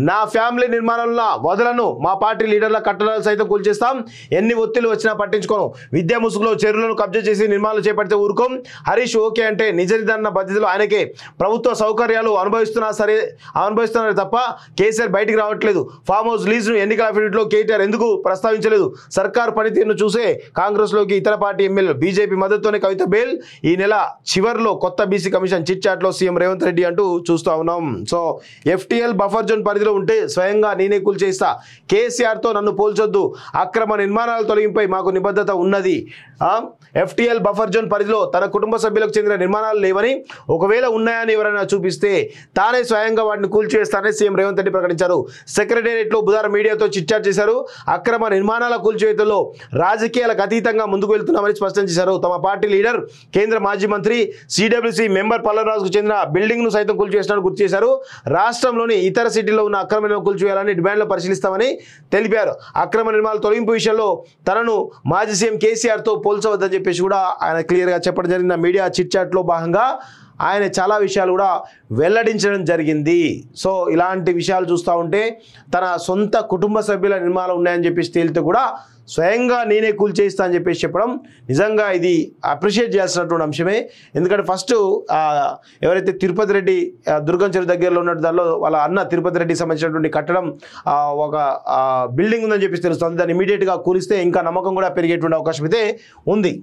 నా ఫ్యామిలీ నిర్మాణంలో వదలను, మా పార్టీ లీడర్ల కట్టడాలు సైతం కూల్చేస్తాం, ఎన్ని ఒత్తిళ్లు వచ్చినా పట్టించుకోను, విద్యా ముసుగులో చెరువులను కబ్జా చేసి నిర్మాణాలు చేపడితే ఊరుకోం. హరీష్ ఓకే అంటే నిజ నిర్ధారణ పద్ధతిలో ఆయనకే ప్రభుత్వ సౌకర్యాలు అనుభవిస్తున్నారు తప్ప కేసీఆర్ బయటికి రావట్లేదు. ఫామ్ హౌస్ లీజును ఎన్నికల అఫిడవిట్లో కేటీఆర్ ఎందుకు ప్రస్తావించలేదు? సర్కారు పనితీరును చూసే కాంగ్రెస్లోకి ఇతర పార్టీ ఎమ్మెల్యేలు, బీజేపీ మద్దతుతోనే కవిత బేల్, ఈ నెల చివరిలో కొత్త బీసీ కమిషన్ చిట్ చాట్లో సీఎం రేవంత్ రెడ్డి అంటూ చూస్తూ ఉన్నాం. సో ఎఫ్టీఎల్ బఫర్ జోన్ పరిధిలో ఉంటే స్వయంగా నేనే కూల్చేస్తా, కేసీఆర్తో నన్ను పోల్చొద్దు, అక్రమ నిర్మాణాల తొలగింపై మాకు నిబద్ధత ఉన్నది. ఎఫ్టీఎల్ బఫర్ జోన్ పరిధిలో తన కుటుంబ సభ్యులకు చెందిన నిర్మాణాలు లేవని, ఒకవేళ ఉన్నాయని ఎవరైనా చూపిస్తే తానే స్వయంగా వాటిని కూల్చివేస్తానని సీఎం రేవంత్ రెడ్డి ప్రకటించారు. సెక్రటేరియట్లో బుధవారం మీడియాతో చిట్చాట్ చేశారు. అక్రమ నిర్మాణాల కూల్చివేతలో రాజకీయాలకు అతీతంగా ముందుకు వెళ్తున్నామని స్పష్టం చేశారు. తమ పార్టీ లీడర్, కేంద్ర మాజీ మంత్రి, సిడబ్ల్యూసీ మెంబర్ పల్లవరాజుకు చెందిన బిల్డింగ్ను సైతం కూల్చివేసినట్టు గుర్తు చేశారు. రాష్ట్రంలోని ఇతర సిటీల్లో ఉన్న అక్రమ నిర్మాణాలు కూల్చివేయాలని డిమాండ్లు పరిశీలిస్తామని తెలిపారు. అక్రమ నిర్మాణాల తొలగింపు విషయంలో తనను మాజీ సీఎం కేసీఆర్తో పోల్చవద్దని చెప్పేసి కూడా ఆయన క్లియర్గా చెప్పడం జరిగిన మీడియా చిట్ చాట్లో భాగంగా ఆయన చాలా విషయాలు కూడా వెల్లడించడం జరిగింది. సో ఇలాంటి విషయాలు చూస్తూ ఉంటే తన సొంత కుటుంబ సభ్యుల నిర్మాణాలు ఉన్నాయని చెప్పేసి తేలితే కూడా స్వయంగా నేనే కూల్చేస్తా అని చెప్పేసి చెప్పడం నిజంగా ఇది అప్రిషియేట్ చేయాల్సినటువంటి అంశమే. ఎందుకంటే ఫస్ట్ ఎవరైతే తిరుపతి రెడ్డి దుర్గం చెరువు దగ్గరలో ఉన్నట్టు దానిలో వాళ్ళ అన్న తిరుపతి రెడ్డికి సంబంధించినటువంటి కట్టడం ఒక బిల్డింగ్ ఉందని చెప్పేసి తెలుస్తుంది. దాన్ని ఇమీడియట్గా కూలిస్తే ఇంకా నమ్మకం కూడా పెరిగేటువంటి అవకాశం అయితే ఉంది.